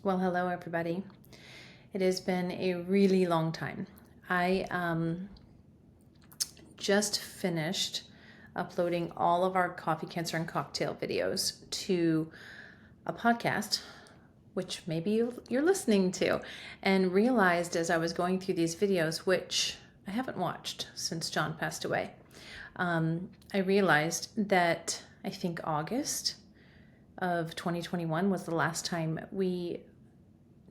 Well, hello, everybody. It has been a really long time. I just finished uploading all of our coffee, cancer, and cocktail videos to a podcast, which maybe you're listening to, and realized as I was going through these videos, which I haven't watched since John passed away, I realized that I think August of 2021 was the last time we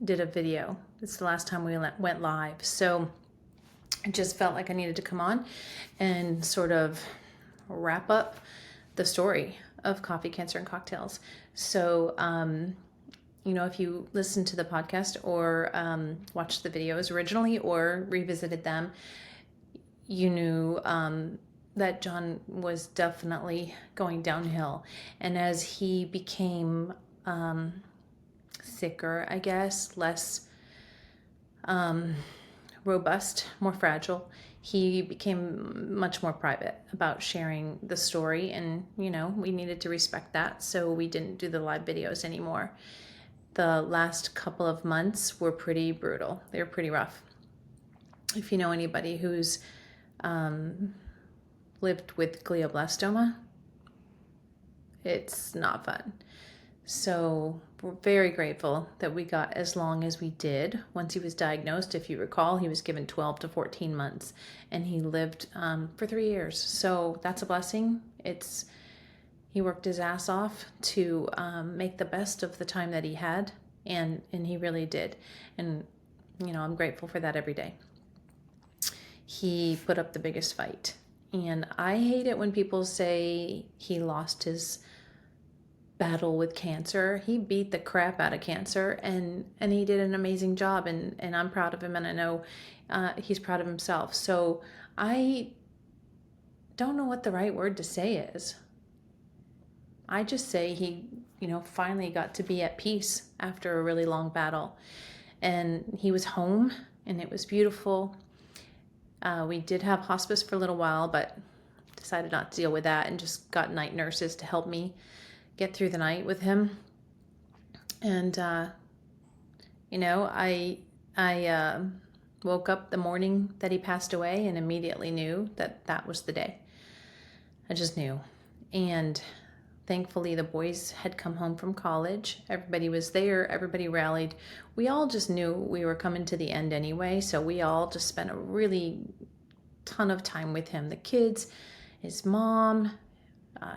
did a video. It's the last time we went live. So I just felt like I needed to come on and sort of wrap up the story of coffee, cancer, and cocktails. So, if you listened to the podcast or watched the videos originally or revisited them, you knew that John was definitely going downhill. And as he became sicker, I guess, less robust, more fragile, he became much more private about sharing the story. And, we needed to respect that. So we didn't do the live videos anymore. The last couple of months were pretty brutal. They were pretty rough. If you know anybody who's lived with glioblastoma, it's not fun. So we're very grateful that we got as long as we did. Once he was diagnosed, if you recall, he was given 12 to 14 months and he lived for 3 years. So that's a blessing. He worked his ass off to make the best of the time that he had, and he really did. And, I'm grateful for that every day. He put up the biggest fight. And I hate it when people say he lost his battle with cancer. He beat the crap out of cancer, and he did an amazing job, and I'm proud of him, and I know he's proud of himself. So I don't know what the right word to say is. I just say he, finally got to be at peace after a really long battle, and he was home, and it was beautiful. We did have hospice for a little while, but decided not to deal with that and just got night nurses to help me get through the night with him. And, I woke up the morning that he passed away and immediately knew that was the day. I just knew. And thankfully, the boys had come home from college. Everybody was there. Everybody rallied. We all just knew we were coming to the end anyway. So we all just spent a really ton of time with him. The kids, his mom,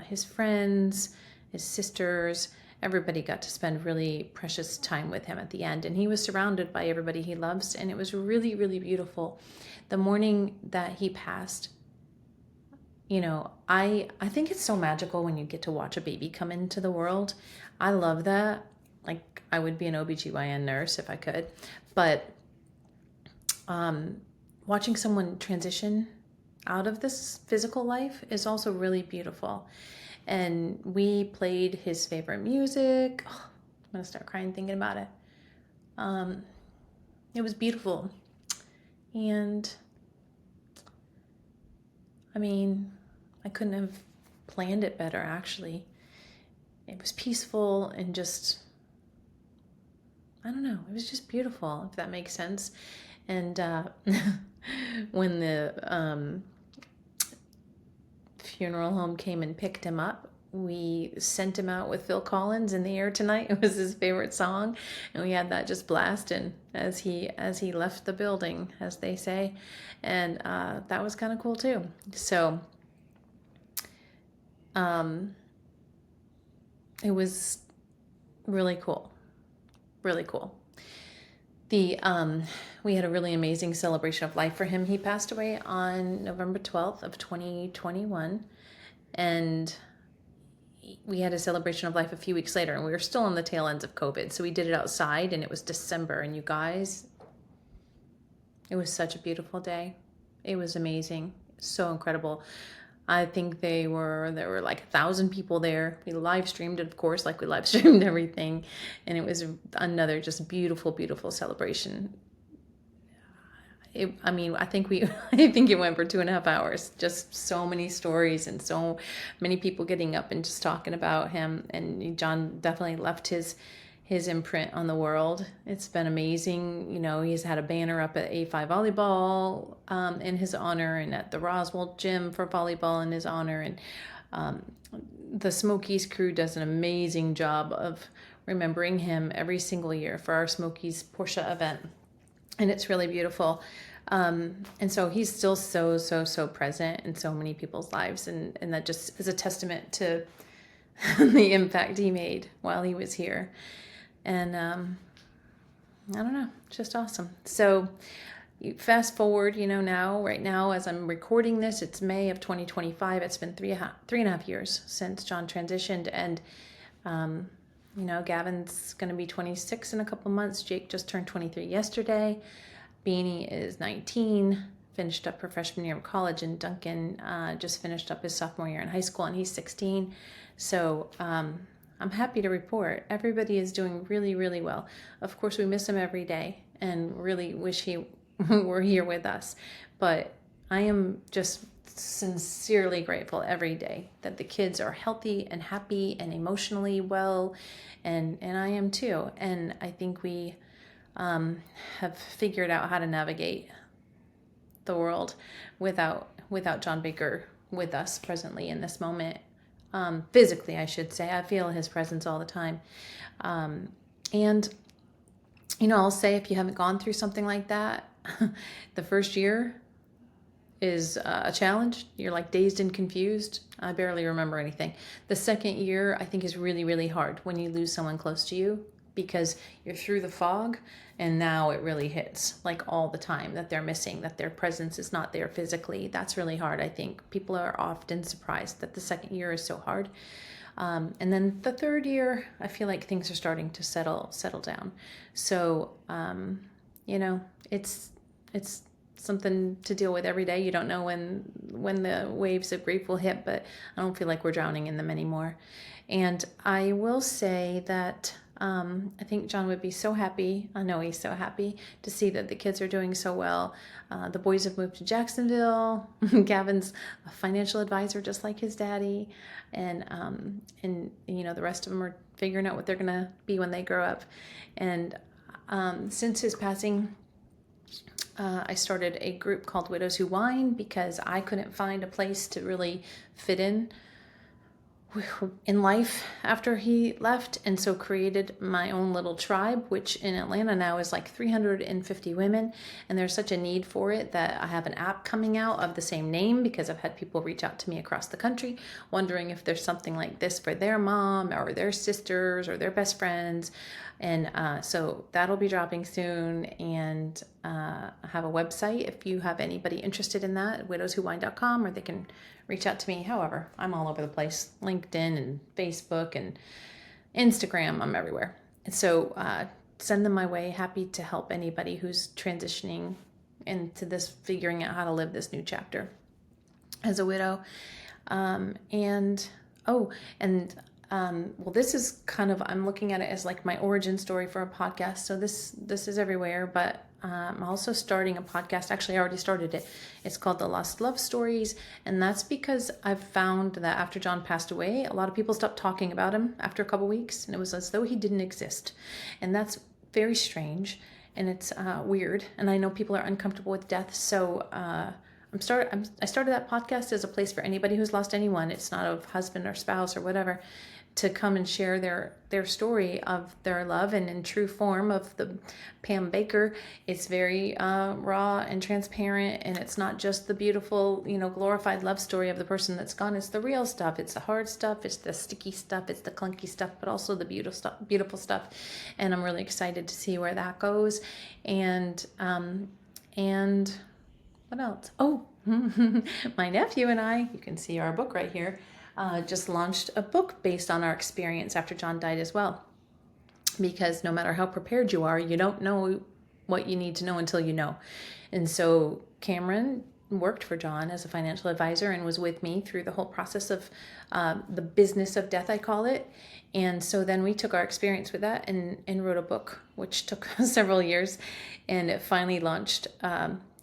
his friends, his sisters, everybody got to spend really precious time with him at the end. And he was surrounded by everybody he loves. And it was really, really beautiful. The morning that he passed, I think it's so magical when you get to watch a baby come into the world. I love that. Like, I would be an OBGYN nurse if I could. But watching someone transition out of this physical life is also really beautiful. And we played his favorite music. Oh, I'm going to start crying thinking about it. It was beautiful. And I couldn't have planned it better, actually. It was peaceful and just, I don't know, it was just beautiful, if that makes sense. And when the funeral home came and picked him up, we sent him out with Phil Collins, In the Air Tonight. It was his favorite song, and we had that just blasting as he left the building, as they say. And that was kind of cool too. So it was really cool. Really cool. We had a really amazing celebration of life for him. He passed away on November 12th of 2021, and we had a celebration of life a few weeks later, and we were still on the tail ends of COVID. So we did it outside, and it was December, and you guys, it was such a beautiful day. It was amazing. So incredible. I think there were like 1,000 people there. We live streamed it, of course, like we live streamed everything. And it was another just beautiful, beautiful celebration. I think I think it went for 2.5 hours. Just so many stories and so many people getting up and just talking about him. And John definitely left his his imprint on the world. It's been amazing. You know, he's had a banner up at A5 Volleyball in his honor, and at the Roswell Gym for volleyball in his honor. And the Smokies crew does an amazing job of remembering him every single year for our Smokies Porsche event. And it's really beautiful. And so he's still so present in so many people's lives. And that just is a testament to the impact he made while he was here. And I don't know, just awesome. So you fast forward, you know, right now, as I'm recording this, it's May of 2025. It's been three and a half years since John transitioned. And, you know, Gavin's going to be 26 in a couple months. Jake just turned 23 yesterday. Beanie is 19, finished up her freshman year of college, and Duncan just finished up his sophomore year in high school, and he's 16. So I'm happy to report everybody is doing really, really well. Of course, we miss him every day and really wish he were here with us. But I am just sincerely grateful every day that the kids are healthy and happy and emotionally well, and I am too. And I think we have figured out how to navigate the world without John Baker with us presently in this moment. Physically, I should say. I feel his presence all the time. And, you know, I'll say, if you haven't gone through something like that, the first year is a challenge. You're like dazed and confused. I barely remember anything. The second year, I think, is really, really hard when you lose someone close to you, because you're through the fog, and now it really hits like all the time that they're missing, that their presence is not there physically. That's really hard. I think people are often surprised that the second year is so hard. And then the third year, I feel like things are starting to settle down. So, you know, it's something to deal with every day. You don't know when the waves of grief will hit, but I don't feel like we're drowning in them anymore. And I will say that I think John would be so happy. I know he's so happy to see that the kids are doing so well. The boys have moved to Jacksonville. Gavin's a financial advisor, just like his daddy. And you know, the rest of them are figuring out what they're going to be when they grow up. And since his passing, I started a group called Widows Who Whine, because I couldn't find a place to really fit in life after he left, and so created my own little tribe, which in Atlanta now is like 350 women, and there's such a need for it that I have an app coming out of the same name, because I've had people reach out to me across the country wondering if there's something like this for their mom or their sisters or their best friends. And so that'll be dropping soon, and I have a website if you have anybody interested in that, widowswhowhine.com, or they can reach out to me. However, I'm all over the place, LinkedIn and Facebook and Instagram. I'm everywhere. And so send them my way. Happy to help anybody who's transitioning into this, figuring out how to live this new chapter as a widow. Well, this is kind of, I'm looking at it as like my origin story for a podcast. So this is everywhere, but I'm also starting a podcast. Actually, I already started it. It's called The Lost Love Stories. And that's because I've found that after John passed away, a lot of people stopped talking about him after a couple weeks. And it was as though he didn't exist. And that's very strange. And it's weird. And I know people are uncomfortable with death. So I started that podcast as a place for anybody who's lost anyone. It's not a husband or spouse or whatever, to come and share their story of their love, and in true form of the Pam Baker. It's very raw and transparent, and it's not just the beautiful, you know, glorified love story of the person that's gone. It's the real stuff. It's the hard stuff. It's the sticky stuff. It's the clunky stuff, but also the beautiful stuff. And I'm really excited to see where that goes. And what else? Oh, my nephew and I, you can see our book right here, just launched a book based on our experience after John died as well. Because no matter how prepared you are, you don't know what you need to know until you know. And so Cameron worked for John as a financial advisor and was with me through the whole process of the business of death, I call it. And so then we took our experience with that and wrote a book, which took several years, and it finally launched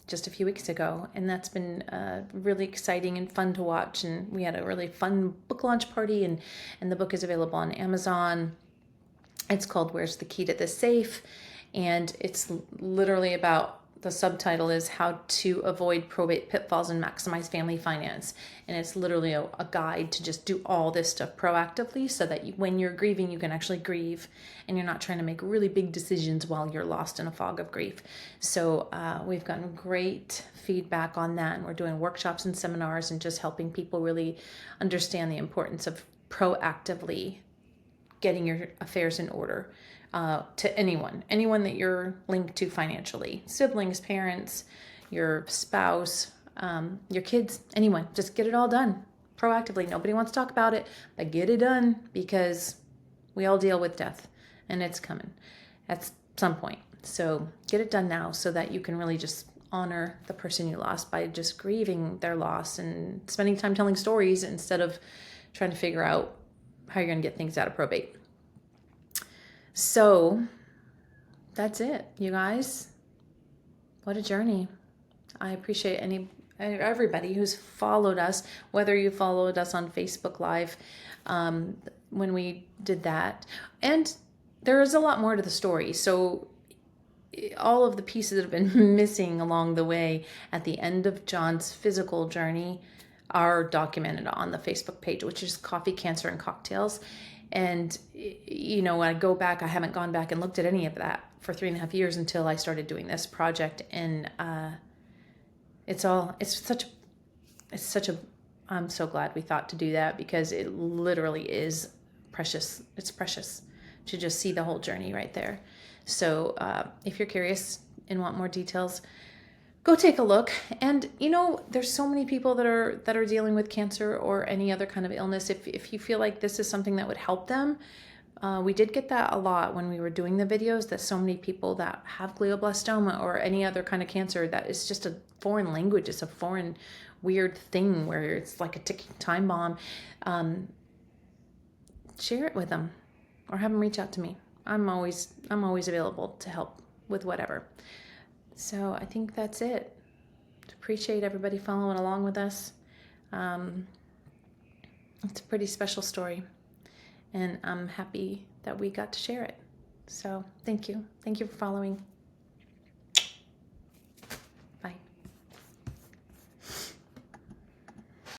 just a few weeks ago, and that's been really exciting and fun to watch. And we had a really fun book launch party, and the book is available on Amazon It's called Where's the Key to the Safe? And it's literally about, the subtitle is How to Avoid Probate Pitfalls and Maximize Family Finance. And it's literally a guide to just do all this stuff proactively so that when you're grieving, you can actually grieve and you're not trying to make really big decisions while you're lost in a fog of grief. So we've gotten great feedback on that. And we're doing workshops and seminars and just helping people really understand the importance of proactively getting your affairs in order. To anyone that you're linked to financially, siblings, parents, your spouse, your kids, anyone, just get it all done proactively. Nobody wants to talk about it, but get it done, because we all deal with death and it's coming at some point. So get it done now so that you can really just honor the person you lost by just grieving their loss and spending time telling stories instead of trying to figure out how you're going to get things out of probate. So that's it, you guys. What a journey. I appreciate everybody who's followed us, whether you followed us on Facebook Live when we did that. And there is a lot more to the story. So all of the pieces that have been missing along the way at the end of John's physical journey are documented on the Facebook page, which is Coffee, Cancer, and Cocktails. And, when I go back, I haven't gone back and looked at any of that for 3.5 years until I started doing this project. And I'm so glad we thought to do that, because it literally is precious. It's precious to just see the whole journey right there. So if you're curious and want more details, go take a look. And there's so many people that are dealing with cancer or any other kind of illness. If you feel like this is something that would help them, we did get that a lot when we were doing the videos, that so many people that have glioblastoma or any other kind of cancer that is just a foreign language, it's a foreign weird thing where it's like a ticking time bomb, share it with them or have them reach out to me. I'm always available to help with whatever. So I think that's it. Appreciate everybody following along with us. It's a pretty special story, and I'm happy that we got to share it. So thank you. Thank you for following.